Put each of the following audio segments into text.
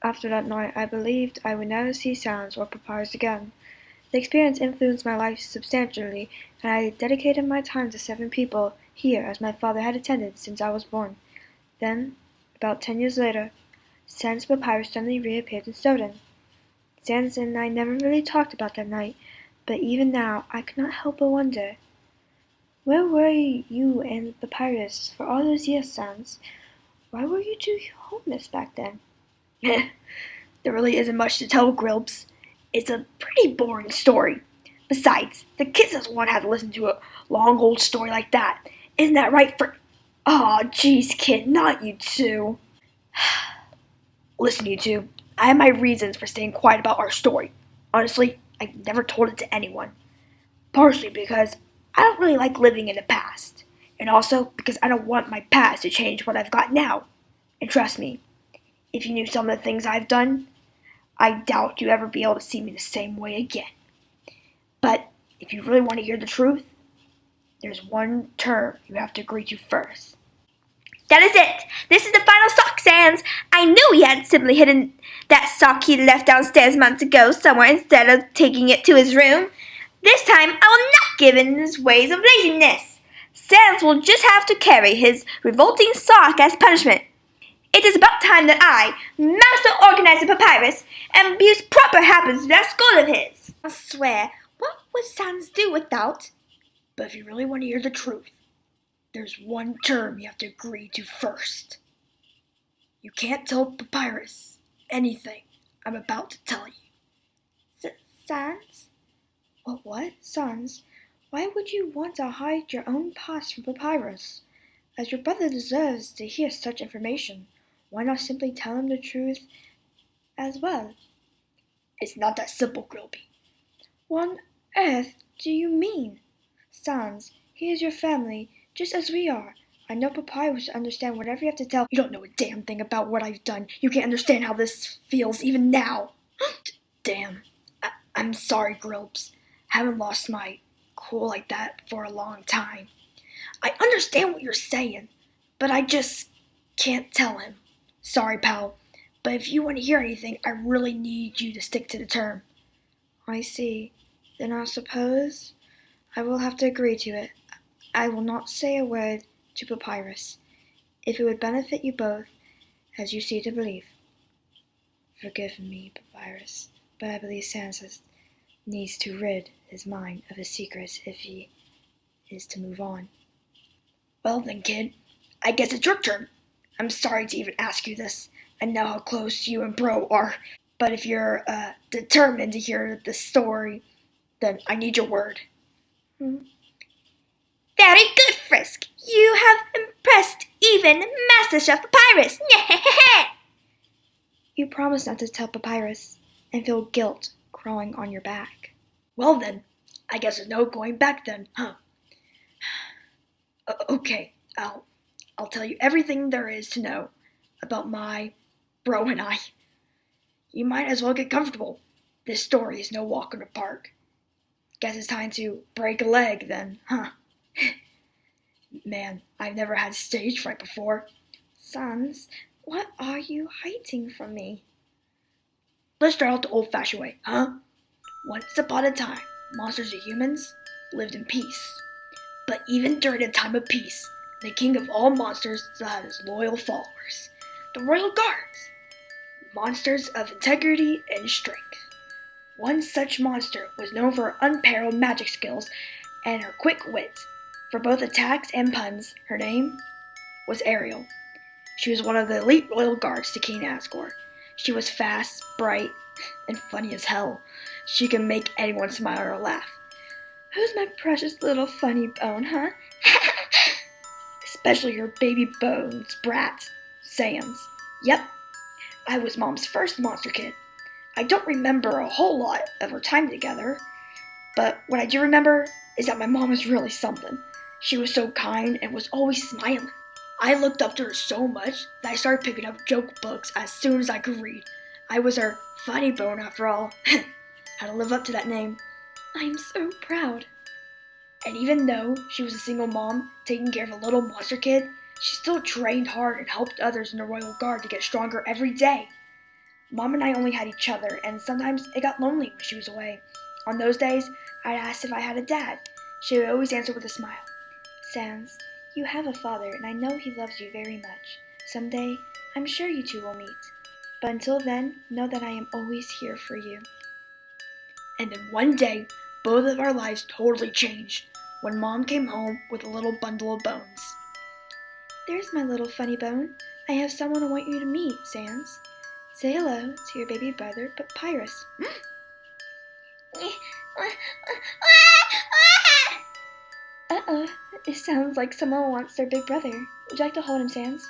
After that night, I believed I would never see Sans or Papyrus again. The experience influenced my life substantially, and I dedicated my time to 7 people here as my father had attended since I was born. Then, about 10 years later, Sans and Papyrus suddenly reappeared in Snowdon. Sans and I never really talked about that night, but even now I could not help but wonder. Where were you and Papyrus for all those years, Sans? Why were you two homeless back then? There really isn't much to tell, Grilbs. It's a pretty boring story. Besides, the kids doesn't want to have to listen to a long old story like that. Isn't that right for... Aw, jeez, kid, not you two. Listen, you two, I have my reasons for staying quiet about our story. Honestly, I never told it to anyone. Partially because I don't really like living in the past. And also because I don't want my past to change what I've got now. And trust me, if you knew some of the things I've done, I doubt you'd ever be able to see me the same way again. But if you really want to hear the truth, there's one term you have to agree to first. That is it! This is the final sock, Sans! I knew he had simply hidden that sock he left downstairs months ago somewhere instead of taking it to his room. This time I will not give in his ways of laziness. Sans will just have to carry his revolting sock as punishment. It is about time that I, Master Organizer Papyrus, impuse proper habits to that school of his. I swear, what would Sans do without? But if you really want to hear the truth, there's one term you have to agree to first. You can't tell Papyrus anything I'm about to tell you. Sans? What? Sans? Why would you want to hide your own past from Papyrus? As your brother deserves to hear such information, why not simply tell him the truth as well? It's not that simple, Grilby. What on earth do you mean? Sans, he is your family, just as we are. I know Papyrus will understand whatever you have to tell. You don't know a damn thing about what I've done. You can't understand how this feels even now. Damn. I'm sorry, Grilbs. Haven't lost my cool like that for a long time. I understand what you're saying, but I just can't tell him. Sorry, pal, but if you want to hear anything, I really need you to stick to the term. I see. Then I suppose I will have to agree to it. I will not say a word to Papyrus, if it would benefit you both, as you see to believe. Forgive me, Papyrus, but I believe Sans needs to rid his mind of his secrets if he is to move on. Well then, kid, I guess it's your turn. I'm sorry to even ask you this. I know how close you and Bro are, but if you're determined to hear the story, then I need your word. Very good, Frisk. You have impressed even Master Chef Papyrus. You promised not to tell Papyrus and feel guilt crawling on your back. Well then, I guess there's no going back then, huh? Okay, I'll tell you everything there is to know about my Bro and I. You might as well get comfortable. This story is no walk in the park. Guess it's time to break a leg then, huh? Man, I've never had stage fright before. Sans, what are you hiding from me? Let's start out the old-fashioned way, huh? Once upon a time, monsters and humans lived in peace. But even during the time of peace, the king of all monsters still had his loyal followers, the Royal Guards, monsters of integrity and strength. One such monster was known for her unparalleled magic skills and her quick wit. For both attacks and puns, her name was Ariel. She was one of the elite Royal Guards to King Asgore. She was fast, bright, and funny as hell. She could make anyone smile or laugh. Who's my precious little funny bone, huh? Especially your baby bones brat, Sans. Yep, I was Mom's first monster kid. I don't remember a whole lot of our time together, but what I do remember is that my mom was really something. She was so kind and was always smiling. I looked up to her so much that I started picking up joke books as soon as I could read. I was her funny bone after all. Had to live up to that name. I'm so proud. And even though she was a single mom taking care of a little monster kid, she still trained hard and helped others in the Royal Guard to get stronger every day. Mom and I only had each other, and sometimes it got lonely when she was away. On those days, I'd ask if I had a dad. She would always answer with a smile. Sans, you have a father, and I know he loves you very much. Someday, I'm sure you two will meet. But until then, know that I am always here for you. And then one day, both of our lives totally changed when Mom came home with a little bundle of bones. There's my little funny bone. I have someone I want you to meet, Sans. Say hello to your baby brother, Papyrus. Uh-oh, it sounds like someone wants their big brother. Would you like to hold him, Sans?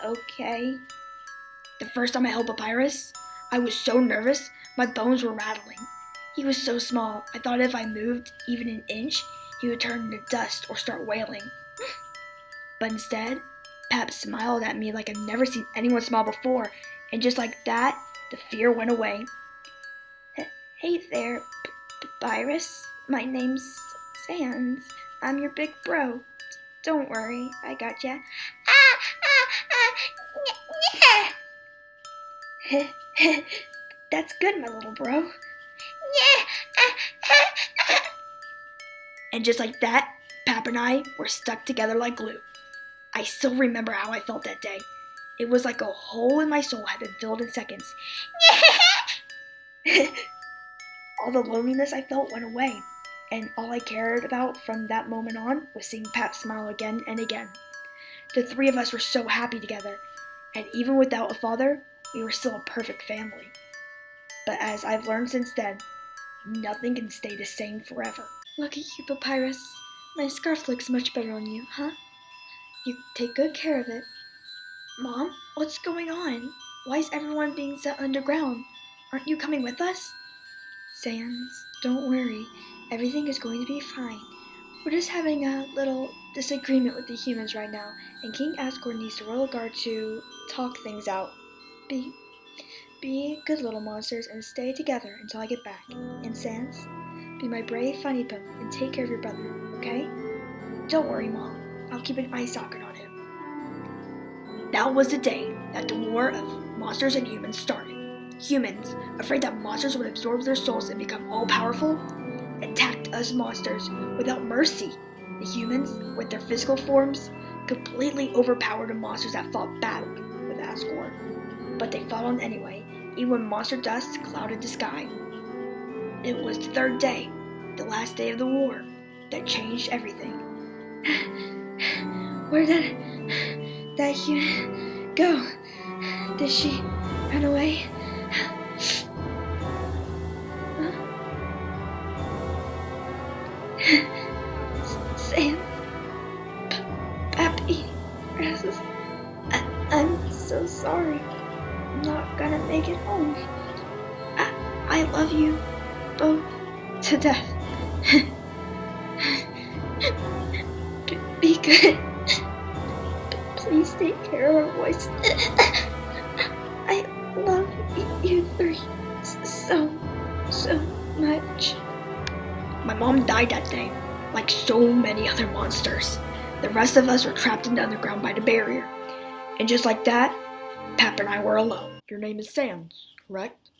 Okay. The first time I held Papyrus, I was so nervous, my bones were rattling. He was so small, I thought if I moved even an inch, he would turn into dust or start wailing. But instead, Pap smiled at me like I've never seen anyone smile before, and just like that, the fear went away. Hey there, Papyrus. My name's Sans. I'm your big bro. Don't worry, I got ya. That's good, my little bro. And just like that, Pap and I were stuck together like glue. I still remember how I felt that day. It was like a hole in my soul had been filled in seconds. All the loneliness I felt went away, and all I cared about from that moment on was seeing Pap smile again and again. The three of us were so happy together, and even without a father, we were still a perfect family. But as I've learned since then, nothing can stay the same forever. Look at you, Papyrus. My scarf looks much better on you, huh? You take good care of it. Mom, what's going on? Why is everyone being set underground? Aren't you coming with us? Sans, don't worry. Everything is going to be fine. We're just having a little disagreement with the humans right now, and King Asgore needs the royal guard to talk things out. Be good little monsters and stay together until I get back. And Sans, be my brave funny bone and take care of your brother, okay? Don't worry, Mom. I'll keep an eye socket on him. That was the day that the war of monsters and humans started. Humans, afraid that monsters would absorb their souls and become all-powerful, attacked us monsters without mercy. The humans, with their physical forms, completely overpowered the monsters that fought battle with Asgore. But they fought on anyway, even when monster dust clouded the sky. It was the third day, the last day of the war, that changed everything. Where did that human go? Did she run away? Sans, Pappy, I'm so sorry. I'm not gonna make it home. I love you both to death. Be good. Please take care of our voice. I love you three so much. My mom died that day, like so many other monsters. The rest of us were trapped in the underground by the barrier. And just like that, Pap and I were alone. Your name is Sans, correct?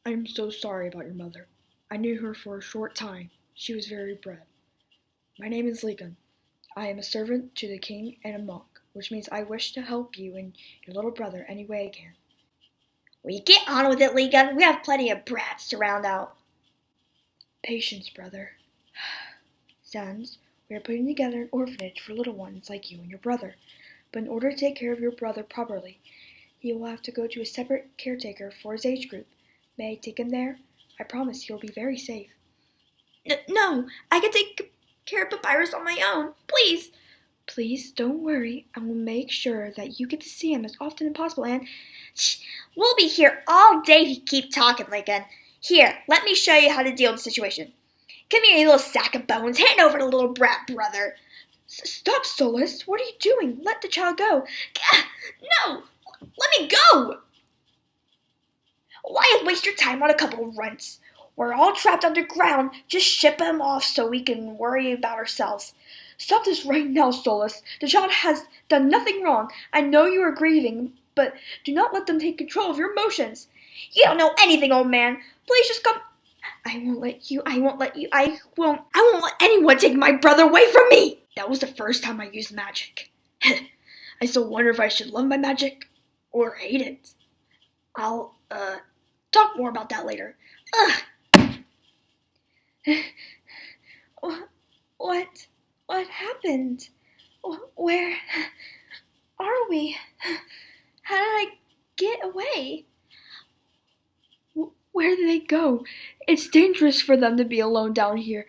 I am so sorry about your mother. I knew her for a short time. She was very bred. My name is Legan. I am a servant to the king and a monk, which means I wish to help you and your little brother any way I can. Will you get on with it, Legan? We have plenty of brats to round out. Patience, brother. Sans, we are putting together an orphanage for little ones like you and your brother. But in order to take care of your brother properly, he will have to go to a separate caretaker for his age group. May I take him there? I promise he'll be very safe. No, I can take care of Papyrus on my own. Please. Please, don't worry. I will make sure that you get to see him as often as possible and... Shh, we'll be here all day if you keep talking, Legan. Here, let me show you how to deal with the situation. Come here, you little sack of bones. Hand over the little brat brother. Stop, Solus. What are you doing? Let the child go. No! Let me go! Why waste your time on a couple of runts? We're all trapped underground. Just ship them off so we can worry about ourselves. Stop this right now, Solus. The child has done nothing wrong. I know you are grieving, but do not let them take control of your emotions. You don't know anything, old man. Please just come. I won't let you. I won't let anyone take my brother away from me. That was the first time I used magic. I still wonder if I should love my magic or hate it. I'll, talk more about that later. What happened? Where are we? How did I get away? Where did they go? It's dangerous for them to be alone down here.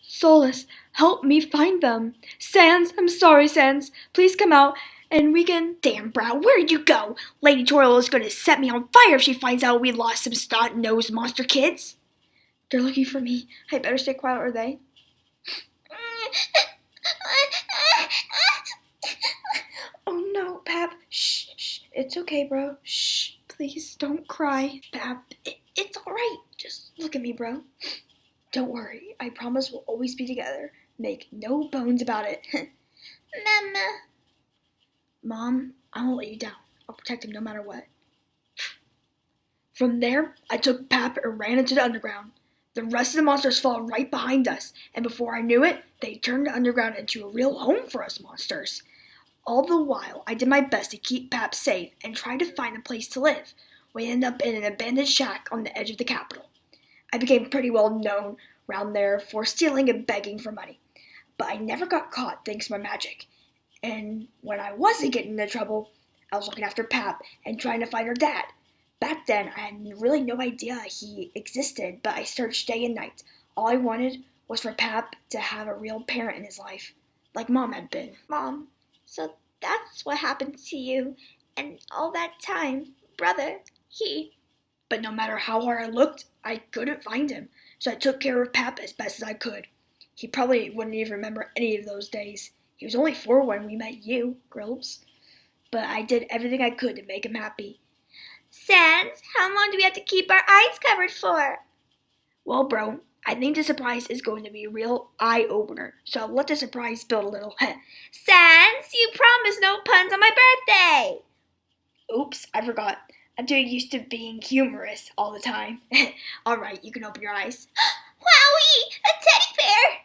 Solace, help me find them. Sans, I'm sorry, Sans. Please come out and we can... Damn, Brow, where'd you go? Lady Toriel is going to set me on fire if she finds out we lost some snot-nosed monster kids. They're looking for me. I better stay quiet, are they? Oh no, Pap. Shh. It's okay, bro. Shh. Please don't cry. Pap, it's alright. Just look at me, bro. Don't worry. I promise we'll always be together. Make no bones about it. Mama. Mom, I won't let you down. I'll protect him no matter what. From there, I took Pap and ran into the underground. The rest of the monsters followed right behind us, and before I knew it, they turned the underground into a real home for us monsters. All the while, I did my best to keep Pap safe and tried to find a place to live. We ended up in an abandoned shack on the edge of the capital. I became pretty well known around there for stealing and begging for money, but I never got caught thanks to my magic. And when I wasn't getting into trouble, I was looking after Pap and trying to find her dad. Back then, I had really no idea he existed, but I searched day and night. All I wanted was for Pap to have a real parent in his life, like Mom had been. Mom, so that's what happened to you, and all that time, brother, But no matter how hard I looked, I couldn't find him, so I took care of Pap as best as I could. He probably wouldn't even remember any of those days. He was only 4 when we met you, Grills. But I did everything I could to make him happy. Sans, how long do we have to keep our eyes covered for? Well, bro, I think the surprise is going to be a real eye-opener, so I'll let the surprise build a little. Sans, you promised no puns on my birthday! Oops, I forgot. I'm too used to being humorous all the time. Alright, you can open your eyes. Wowie! A teddy bear!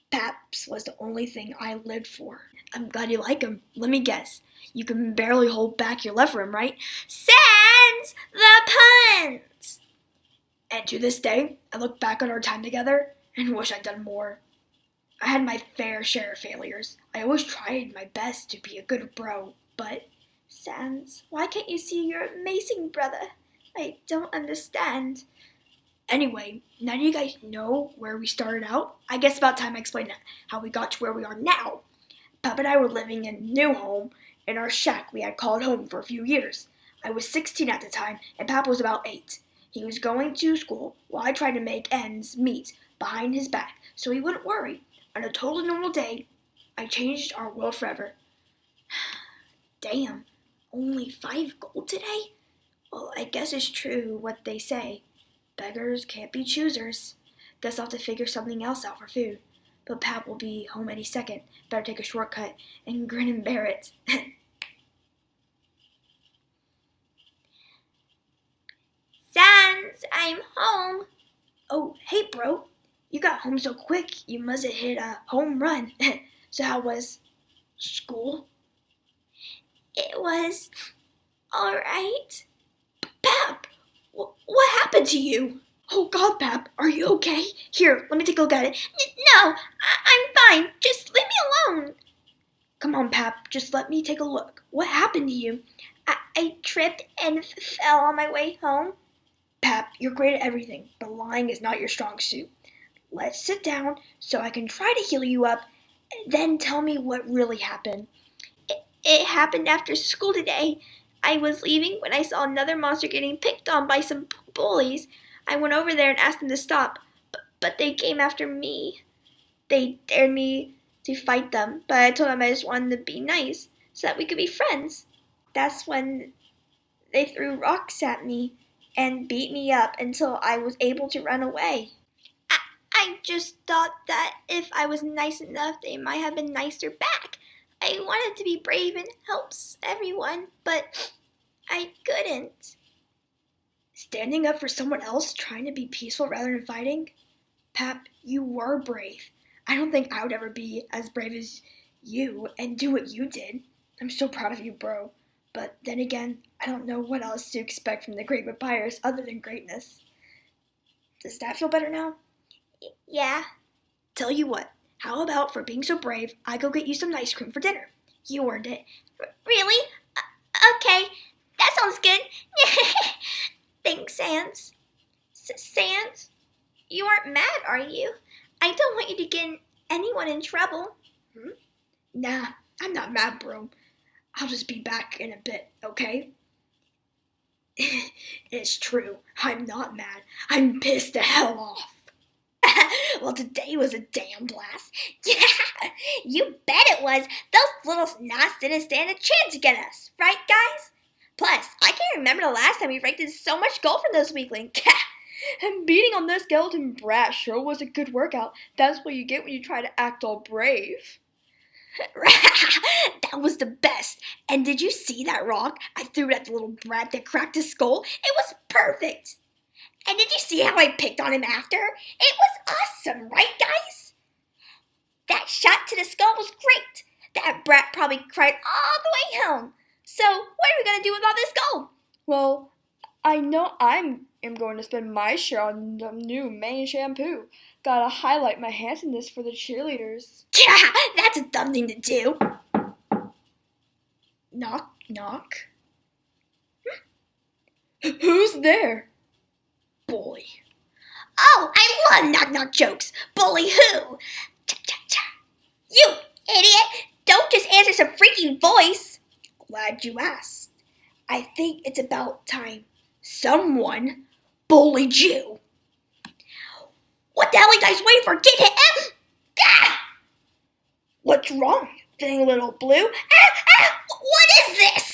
Paps was the only thing I lived for. I'm glad you like him. Let me guess. You can barely hold back your love for him, right? Sans, the puns! And to this day, I look back on our time together and wish I'd done more. I had my fair share of failures. I always tried my best to be a good bro, but... Sans, why can't you see your amazing brother? I don't understand. Anyway, now you guys know where we started out. I guess about time I explained how we got to where we are now. Pap and I were living in a new home in our shack we had called home for a few years. I was 16 at the time, and Pap was about 8. He was going to school while I tried to make ends meet behind his back so he wouldn't worry. On a totally normal day, I changed our world forever. Damn, only 5 gold today? Well, I guess it's true what they say. Beggars can't be choosers. Guess I'll have to figure something else out for food. But Pap will be home any second. Better take a shortcut and grin and bear it. Sans, I'm home. Oh, hey, bro. You got home so quick, you must have hit a home run. So how was school? It was alright. Pap, what happened to you? Oh, God, Pap, are you okay? Here, let me take a look at it. No, I'm fine. Just leave me alone. Come on, Pap, just let me take a look. What happened to you? I tripped and fell on my way home. Pap, you're great at everything, but lying is not your strong suit. Let's sit down so I can try to heal you up, and then tell me what really happened. It happened after school today. I was leaving when I saw another monster getting picked on by some bullies. I went over there and asked them to stop, but they came after me. They dared me to fight them, but I told them I just wanted to be nice so that we could be friends. That's when they threw rocks at me and beat me up until I was able to run away. I just thought that if I was nice enough, they might have been nicer back. I wanted to be brave and help everyone, but I couldn't. Standing up for someone else, trying to be peaceful rather than fighting? Pap, you were brave. I don't think I would ever be as brave as you and do what you did. I'm so proud of you, bro. But then again, I don't know what else to expect from the Great Vampires other than greatness. Does that feel better now? Yeah. Tell you what, how about for being so brave, I go get you some ice cream for dinner? You earned it. Really? Okay. That sounds good. Thanks, Sans. Sans? You aren't mad, are you? I don't want you to get anyone in trouble. Nah, I'm not mad, bro. I'll just be back in a bit, okay? It's true. I'm not mad. I'm pissed the hell off. Well, today was a damn blast. Yeah, you bet it was. Those little snots didn't stand a chance against us, right, guys? Plus, I can't remember the last time we raked in so much gold from those weaklings. And beating on this skeleton brat sure was a good workout. That's what you get when you try to act all brave. That was the best. And did you see that rock I threw at the little brat that cracked his skull? It was perfect. And did you see how I picked on him after? It was awesome, right, guys? That shot to the skull was great. That brat probably cried all the way home. So, what are we going to do with all this gold? Well, I know I am going to spend my share on the new main shampoo. Gotta highlight my handsomeness for the cheerleaders. Yeah, that's a dumb thing to do. Knock, knock. Who's there? Bully. Oh, I love knock-knock jokes. Bully who? Cha-cha-cha. You idiot! Don't just answer some freaking voice. Glad you asked. I think it's about time someone bullied you. What the hell are you guys waiting for? Get him! Ah! What's wrong? Feeling a little blue? What is this?